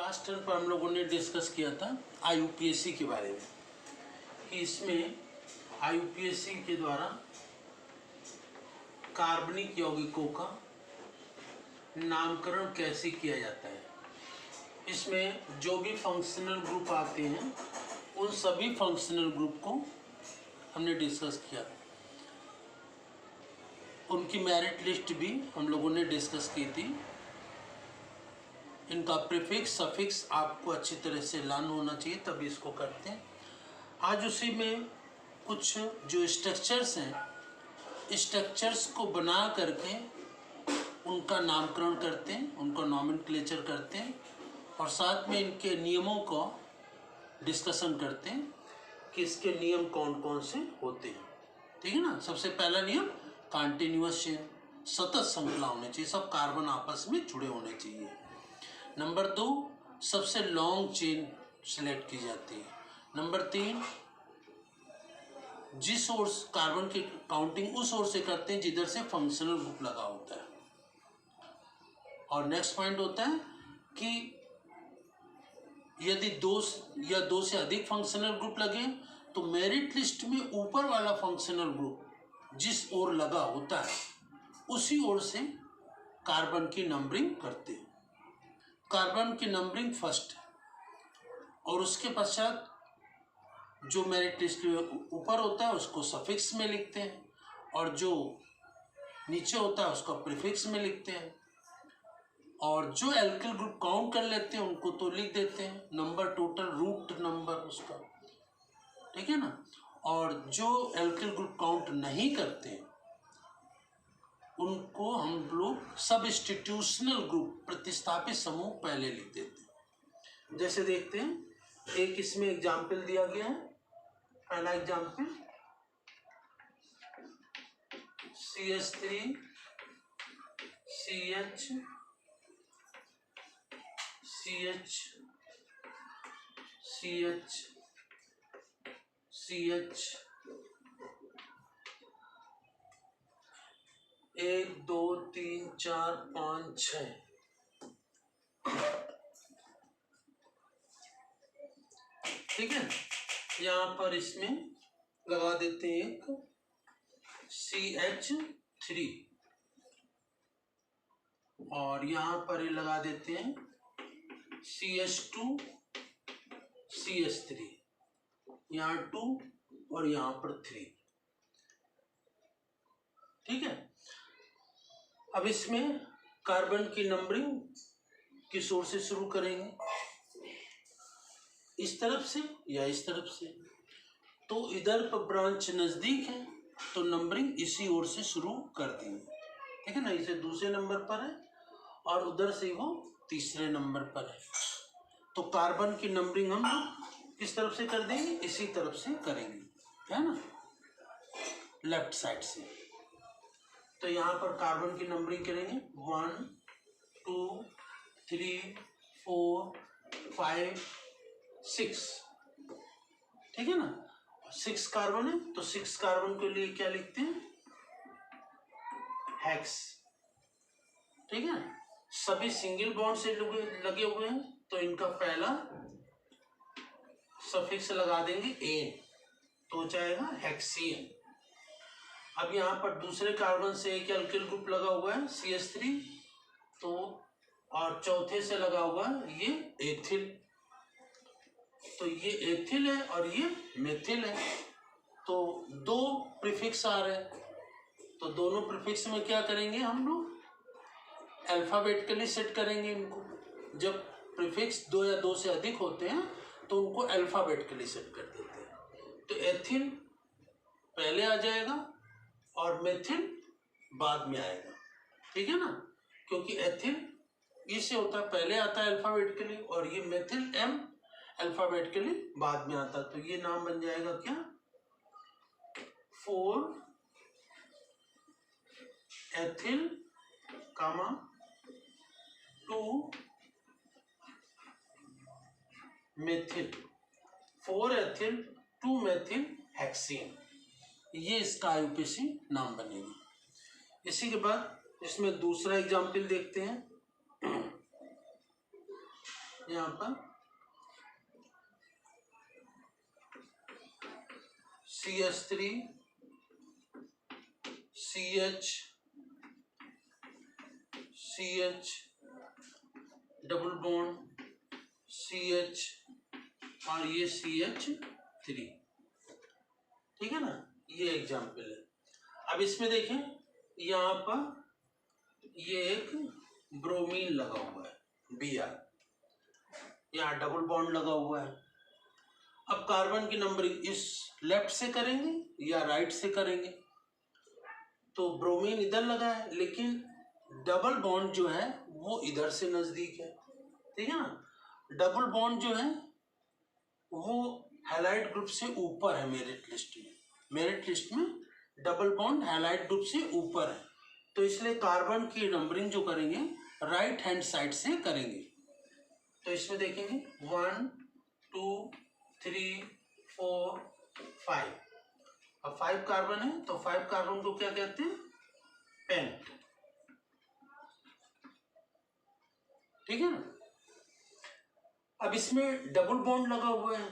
Last term पर हम लोगों ने डिस्कस किया था IUPAC के बारे में कि इसमें IUPAC के द्वारा कार्बनिक यौगिकों का नामकरण कैसे किया जाता है। इसमें जो भी फंक्शनल ग्रुप आते हैं उन सभी फंक्शनल ग्रुप को हमने डिस्कस किया। उनकी मेरिट लिस्ट भी हम लोगों ने डिस्कस की थी। इनका प्रीफिक्स सफिक्स आपको अच्छी तरह से लर्न होना चाहिए, तभी इसको करते हैं। आज उसी में कुछ जो स्ट्रक्चर्स हैं, स्ट्रक्चर्स को बना करके उनका नामकरण करते हैं, उनका नॉमेनक्लेचर करते हैं और साथ में इनके नियमों को डिस्कशन करते हैं कि इसके नियम कौन कौन से होते हैं। ठीक है ना। सबसे पहला नियम कॉन्टिन्यूअस चेन, सतत श्रृंखला होनी चाहिए, सब कार्बन आपस में जुड़े होने चाहिए। नंबर 2, सबसे लॉन्ग चेन सिलेक्ट की जाती है। नंबर 3, जिस ओर कार्बन की काउंटिंग उस ओर से करते हैं जिधर से फंक्शनल ग्रुप लगा होता है। और नेक्स्ट पॉइंट होता है कि यदि दो से अधिक फंक्शनल ग्रुप लगे तो मेरिट लिस्ट में ऊपर वाला फंक्शनल ग्रुप जिस ओर लगा होता है उसी ओर से कार्बन की नंबरिंग करते हैं। कार्बन की नंबरिंग फर्स्ट और उसके पश्चात जो मेरिट लिस्ट में ऊपर होता है उसको सफिक्स में लिखते हैं और जो नीचे होता है उसको प्रीफिक्स में लिखते हैं और जो एल्किल ग्रुप काउंट कर लेते हैं उनको तो लिख देते हैं नंबर, टोटल रूट नंबर उसका। ठीक है ना। और जो एल्किल ग्रुप काउंट नहीं करते उनको हम लोग सबस्टिट्यूशनल ग्रुप प्रतिस्थापित समूह पहले लिख देते हैं। जैसे देखते हैं, एक इसमें एग्जाम्पल दिया गया है। पहला example CH3 CH CH CH CH 1 2 3 4 5 6। ठीक है। यहाँ पर इसमें लगा देते हैं एक CH3 और यहाँ पर लगा देते हैं CH2 CH3, यहाँ 2 और यहाँ पर 3। ठीक है। अब इसमें कार्बन की नंबरिंग किस ओर से शुरू करेंगे, इस तरफ से या इस तरफ से। तो इधर पर ब्रांच नजदीक है तो नंबरिंग इसी ओर से शुरू कर देंगे। ठीक है ना। इसे दूसरे नंबर पर है और उधर से वो तीसरे नंबर पर है। तो कार्बन की नंबरिंग हम लोग किस तरफ से कर देंगे, इसी तरफ से करेंगे, है ना, लेफ्ट साइड से। तो यहाँ पर कार्बन की नंबरिंग करेंगे 1 2 3 4 5 6। ठीक है ना। 6 कार्बन है तो 6 कार्बन के लिए क्या लिखते हैं, हेक्स। ठीक है। सभी सिंगल बॉन्ड से लगे हुए हैं तो इनका पहला सफिक्स लगा देंगे एन, तो हो जाएगा हेक्सियन। अब यहाँ पर दूसरे कार्बन से एक एल्किल ग्रुप लगा हुआ है CH3, तो और चौथे से लगा हुआ है ये एथिल, तो ये एथिल है और ये मेथिल है। तो 2 प्रीफिक्स आ रहे हैं तो दोनों प्रीफिक्स में क्या करेंगे, हम लोग अल्फाबेटिकली सेट करेंगे इनको। जब प्रीफिक्स 2 या 2 से अधिक होते हैं तो उनको अल्फाबेटिकली सेट कर देते हैं। तो एथिल पहले आ जाएगा और मेथिल बाद में आएगा। ठीक है ना। क्योंकि एथिल ई से होता है, पहले आता है अल्फाबेटिकली, और ये मेथिल एम अल्फाबेटिकली बाद में आता है। तो ये नाम बन जाएगा क्या, 4 ethyl 2 methyl, 4 ethyl 2 methyl hexane. ये इसका IUPAC नाम बनेगा। इसी के बाद इसमें दूसरा एग्जाम्पल देखते हैं। यहाँ पर CH3 CH CH double bond CH और ये CH3, ठीक है ना, ये एग्जाम्पल है। अब इसमें देखें यहाँ पर ये एक ब्रोमीन लगा हुआ है Br, यहाँ डबल बॉन्ड लगा हुआ है। अब कार्बन की नंबरिंग इस लेफ्ट से करेंगे या राइट से करेंगे? तो ब्रोमीन इधर लगा है लेकिन डबल बॉन्ड जो है वो इधर से नजदीक है, ठीक है ना। डबल बॉन्ड जो है वो हैलाइड ग्रुप से ऊपर है मेरिट लिस्ट में। मेरिट लिस्ट में डबल बॉन्ड हैलाइड ग्रुप से ऊपर है, तो इसलिए कार्बन की नंबरिंग जो करेंगे राइट हैंड साइड से करेंगे। तो इसमें देखेंगे 1 2 3 4 5। अब 5 कार्बन है तो 5 कार्बन को क्या कहते हैं? पेंट, ठीक है ना। अब इसमें डबल बॉन्ड लगा हुआ है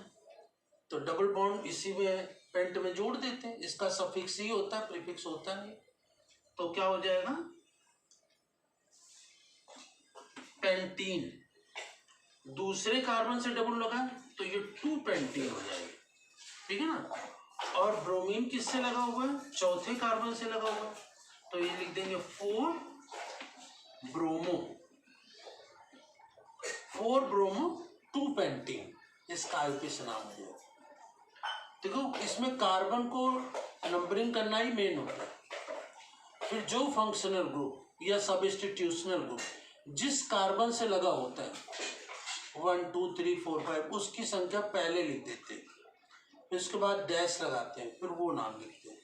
तो डबल बॉन्ड इसी में पेंट में जोड़ देते हैं। इसका सफिक्स ही होता है, प्रीफिक्स होता नहीं। तो क्या हो जाएगा? पेंटीन। दूसरे कार्बन से डबल लगा तो ये 2 पेंटीन हो जाएगी, ठीक है ना। और ब्रोमीन किससे लगा हुआ है? चौथे कार्बन से लगा हुआ है, तो ये लिख देंगे 4 ब्रोमो, 4 ब्रोमो 2 पेंटीन, इसका आईपीएस नाम है। देखो इसमें कार्बन को नंबरिंग करना ही मेन होता है। फिर जो फंक्शनल ग्रुप या सब्स्टिट्यूशनल ग्रुप जिस कार्बन से लगा होता है 1 2 3 4 5 उसकी संख्या पहले लिख देते हैं, फिर उसके बाद डैश लगाते हैं, फिर वो नाम लिखते हैं।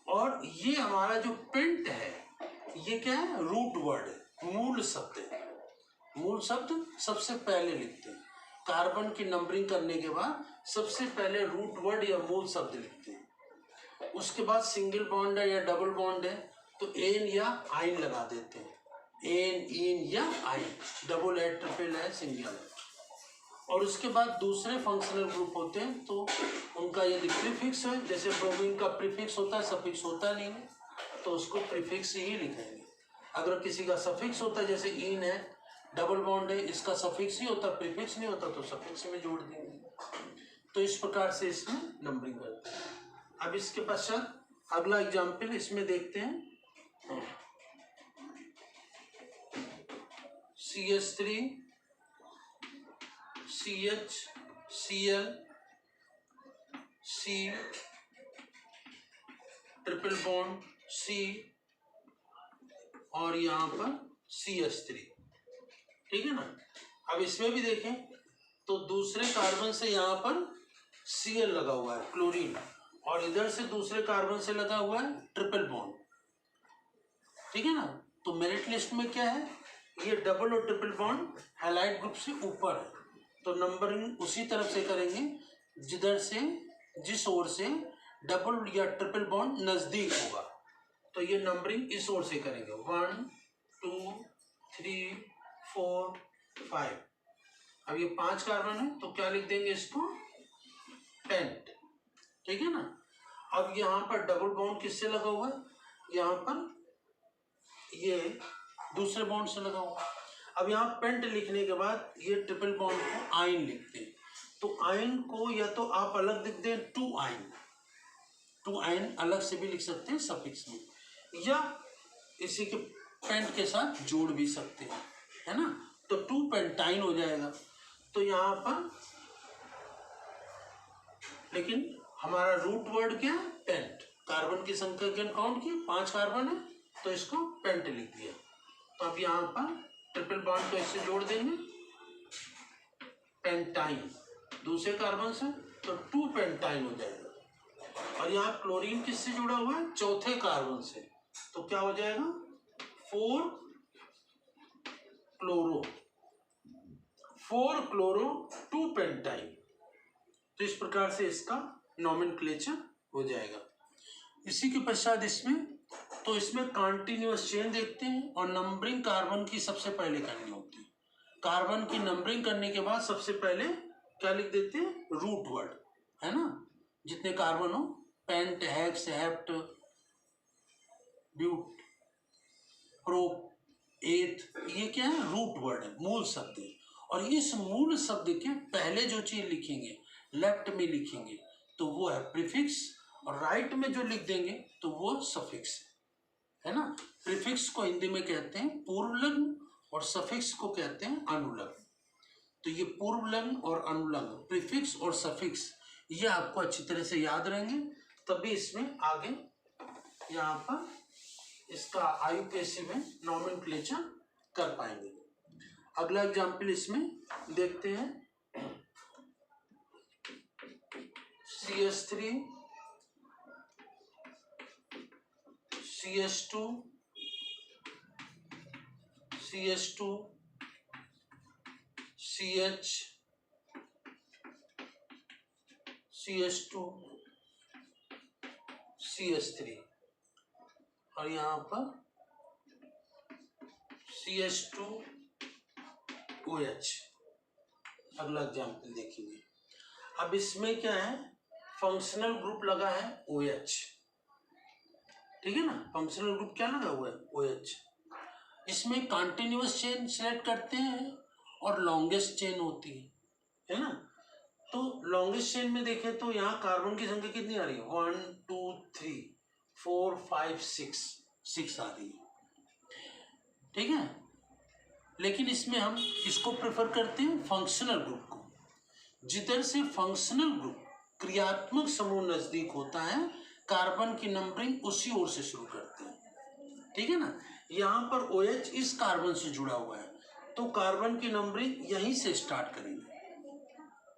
और ये हमारा जो पेंट है ये क्या है? रूट वर्ड है, मूल शब्द है। मूल शब्द सबसे पहले लिखते हैं। कार्बन की नंबरिंग करने के बाद सबसे पहले रूट वर्ड या मूल शब्द लिखते हैं। उसके बाद सिंगल बॉन्ड है या डबल बॉन्ड है तो एन या आइन लगा देते हैं, एन इन या आइन, डबल है, ट्रिपल है, सिंगल है। और उसके बाद दूसरे फंक्शनल ग्रुप होते हैं तो उनका यदि प्रीफिक्स है, जैसे ब्रोमीन का प्रीफिक्स होता है, सफिक्स होता नहीं है, तो उसको प्रीफिक्स ही लिखेंगे। अगर किसी का सफिक्स होता है, जैसे इन है, डबल बॉन्ड है, इसका सफिक्स ही होता, प्रीफिक्स नहीं होता, तो सफिक्स में जोड़ देंगे। तो इस प्रकार से इसमें नंबरिंग करते हैं। अब इसके पश्चात अगला एग्जाम्पल इसमें देखते हैं। CH3 CH Cl C triple bond C और यहाँ पर CH3, ठीक है ना। अब इसमें भी देखें तो दूसरे कार्बन से यहाँ पर Cl लगा हुआ है, क्लोरीन, और इधर से दूसरे कार्बन से लगा हुआ है ट्रिपल बॉन्ड, ठीक है ना। तो मेरिट लिस्ट में क्या है? ये डबल और ट्रिपल बॉन्ड हैलाइड ग्रुप से ऊपर है, तो नंबरिंग उसी तरफ से करेंगे जिधर से, जिस ओर से डबल या ट्रिपल बॉन्ड नजदीक होगा। तो ये नंबरिंग इस ओर से करेंगे 1 2 3 4 5। अब ये 5 कार्बन है तो क्या लिख देंगे इसको? पेंट, ठीक है ना। अब यहाँ पर डबल बॉन्ड किससे लगा हुआ है? यहाँ पर ये दूसरे बॉन्ड से लगा हुआ है। अब यहाँ पेंट लिखने के बाद ये ट्रिपल बॉन्ड को आइन लिखते हैं, तो आइन को या तो आप अलग लिख दें 2 आइन, 2 आइन अलग से भी लिख सकते हैं सफिक्स में, या इसी के पेंट के साथ जोड़ भी सकते हैं, है ना। तो 2 पेंटाइन हो जाएगा। तो यहाँ पर लेकिन हमारा रूट वर्ड क्या है? पेंट। कार्बन की संख्या क्या काउंट की? 5 कार्बन है तो इसको पेंट लिख दिया। तो अब यहाँ पर ट्रिपल बॉन्ड को इससे जोड़ देंगे, पेंटाइन, दूसरे कार्बन से, तो 2 पेंटाइन हो जाएगा। और यहाँ क्लोरीन किससे जुड़ा हुआ है? चौथे कार्बन से, तो क्या हो जाएगा? 4 क्लोरो, 4 क्लोरो 2 पेंटाइन। तो इस प्रकार से इसका नॉमेनक्लेचर हो जाएगा। इसी के पश्चात इसमें कंटिन्यूअस चेन देखते हैं और नंबरिंग कार्बन की सबसे पहले करनी होती है। कार्बन की नंबरिंग करने के बाद सबसे पहले क्या लिख देते हैं, रूट वर्ड, है ना, जितने कार्बन हो, pent, hex, hept, but, prop, eth, ये क्या है, रूट वर्ड है, मूल शब्द है। और इस मूल शब्द के पहले जो चीज लिखेंगे, लेफ्ट में लिखेंगे तो वो है प्रीफिक्स, और राइट में जो लिख देंगे तो वो सफिक्स है ना। प्रीफिक्स को हिंदी में कहते हैं पूर्व लग्न और सफिक्स को कहते हैं अनुलग्न। तो ये पूर्व लग्न और अनुलग्न, प्रीफिक्स और सफिक्स, ये आपको अच्छी तरह से याद रहेंगे, तभी इसमें आगे यहाँ पर इसका आयुपेशी में नॉमेनक्लेचर कर पाएंगे। अगला एग्जाम्पल इसमें देखते हैं, CH3 CH2 CH2 CH CH2 CH3 और यहाँ पर CH2OH। अगला एग्जाम्पल देखेंगे। अब इसमें क्या है, फंक्शनल ग्रुप लगा है OH, ठीक है ना, फंक्शनल ग्रुप क्या लगा हुआ है, OH। इसमें कंटिन्यूअस चेन सिलेक्ट करते हैं और लॉन्गेस्ट चेन होती है ना। तो लॉन्गेस्ट चेन में देखें तो यहाँ कार्बन की संख्या कितनी आ रही है, 1 2 3 4 5 6 आ रही है, ठीक है। लेकिन इसमें हम किसको प्रेफर करते हैं, फंक्शनल ग्रुप को। जिधर से फंक्शनल ग्रुप क्रियात्मक समूह नजदीक होता है, कार्बन की नंबरिंग उसी ओर से शुरू करते हैं, ठीक है ना। यहाँ पर OH इस कार्बन से जुड़ा हुआ है, तो कार्बन की नंबरिंग यहीं से स्टार्ट करेंगे,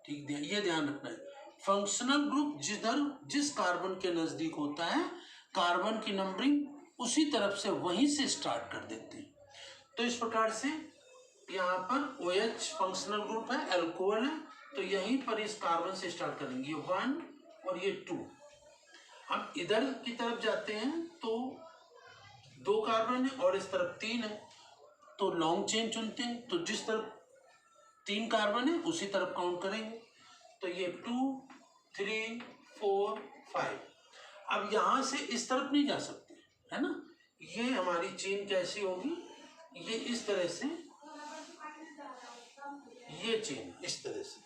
ठीक है, ये ध्यान रखना है। फंक्शनल ग्रुप जिस कार्बन के नजदीक होता है, कार्बन की नंबरिंग उसी तरफ से वहीं से स्टार्ट कर देते हैं। तो इस प्रकार से यहाँ पर OH फंक्शनल ग्रुप है, अल्कोहल है, तो यहीं पर इस कार्बन से स्टार्ट करेंगे, ये 1 और ये 2। हम इधर की तरफ जाते हैं तो 2 कार्बन है और इस तरफ 3 है, तो लॉन्ग चेन चुनते हैं, तो जिस तरफ 3 कार्बन है उसी तरफ काउंट करेंगे, तो ये 2 3 4 5। अब यहां से इस तरफ नहीं जा सकते, है ना, ये हमारी चेन कैसी होगी, ये इस तरह से, ये चेन इस तरह से।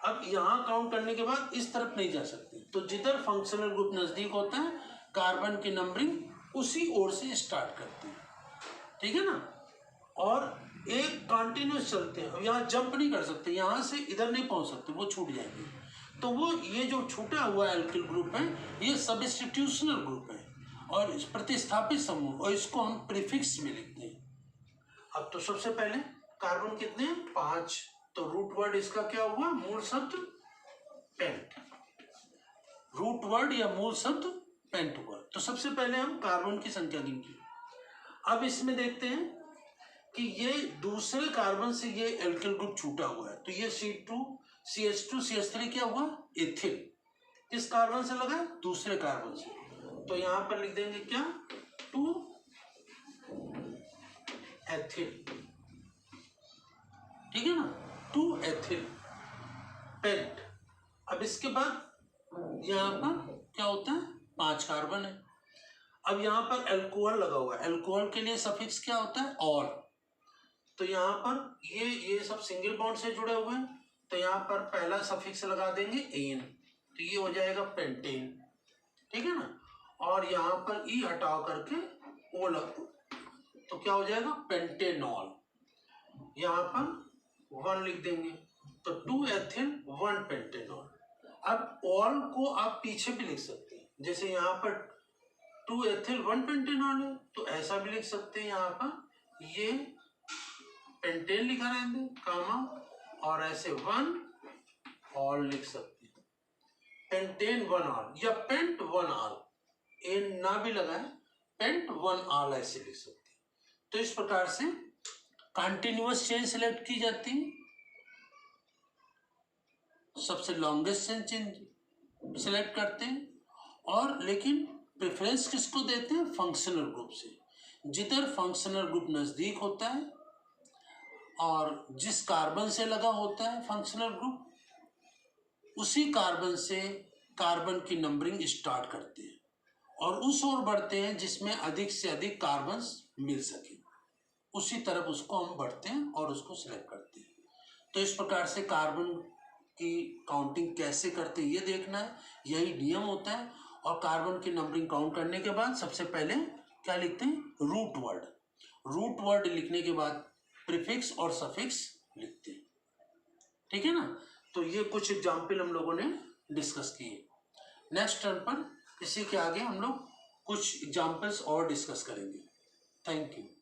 अब यहां काउंट करने के बाद इस तरफ नहीं जा सकते, तो जिधर फंक्शनल ग्रुप नजदीक होता है, कार्बन की नंबरिंग उसी ओर से स्टार्ट करते हैं, ठीक है ना। और एक कंटिन्यूस चलते हैं, अब यहाँ जंप नहीं कर सकते, यहाँ से इधर नहीं पहुंच सकते, वो छूट जाएंगे। तो वो ये जो छूटा हुआ एल्किल ग्रुप है, ये सब्स्टिट्यूशनल ग्रुप है और प्रतिस्थापित समूह, और इसको हम प्रीफिक्स में लिखते हैं। अब तो सबसे पहले कार्बन कितने हैं, 5, तो रूट वर्ड इसका क्या हुआ, मूल शब्द पेंट, रूट वर्ड या मूल शब्द पेंट हुआ। तो सबसे पहले हम कार्बन की संख्या गिनते हैं। अब इसमें देखते हैं कि ये दूसरे कार्बन से ये एल्किल ग्रुप छूटा हुआ है, तो ये CH2 CH3 क्या हुआ, एथिल, किस कार्बन से लगा, दूसरे कार्बन से, तो यहां पर लिख देंगे क्या, 2 एथिल, ठीक है ना, 2 एथिल पेंट। अब इसके बाद यहाँ पर क्या होता है, 5 कार्बन है। अब यहाँ पर अल्कोहल लगा हुआ है, अल्कोहल के लिए सफिक्स क्या होता है, ऑल, तो यहाँ पर ये सब सिंगल बॉन्ड से जुड़े हुए हैं, तो यहाँ पर पहला सफिक्स लगा देंगे एन, तो ये हो जाएगा पेंटेन, ठीक है ना। और यहाँ पर ई हटाओ करके ओ लगा, तो क्या हो जाएगा, पेंटेनॉल। यहाँ पर 1 लिख देंगे, तो 2 एथिल 1 पेंटेनॉल। अब ऑल को आप पीछे भी लिख सकते हैं, जैसे यहाँ पर 2 एथिल 1 पेंटेनॉल है, तो ऐसा भी लिख सकते हैं, यहाँ पर ये पेंटेन लिखा रहेंगे कामा, और ऐसे 1 ऑल लिख सकते हैं, पेंटेन 1 ऑल, या पेंट 1 ऑल, एन ना भी लगाए, पेंट 1 ऑल ऐसे लिख सकते हैं। तो इस प्रकार से कंटिन्यूअस चेन सिलेक्ट की जाती है, सबसे लॉन्गेस्ट चेन सिलेक्ट करते हैं, और लेकिन प्रेफरेंस किसको देते हैं, फंक्शनल ग्रुप से, जिधर फंक्शनल ग्रुप नजदीक होता है और जिस कार्बन से लगा होता है फंक्शनल ग्रुप उसी कार्बन से कार्बन की नंबरिंग स्टार्ट करते हैं और उस ओर बढ़ते हैं जिसमें अधिक से अधिक कार्बन्स मिल सके, उसी तरफ उसको हम बढ़ते हैं और उसको सिलेक्ट करते हैं। तो इस प्रकार से कार्बन की काउंटिंग कैसे करते हैं ये देखना है, यही नियम होता है। और कार्बन की नंबरिंग काउंट करने के बाद सबसे पहले क्या लिखते हैं, रूट वर्ड। रूट वर्ड लिखने के बाद प्रीफिक्स और सफिक्स लिखते हैं, ठीक है ना। तो ये कुछ एग्जाम्पल हम लोगों ने डिस्कस किए। नेक्स्ट टर्न पर इसी के आगे हम लोग कुछ एग्जाम्पल्स और डिस्कस करेंगे। Thank you.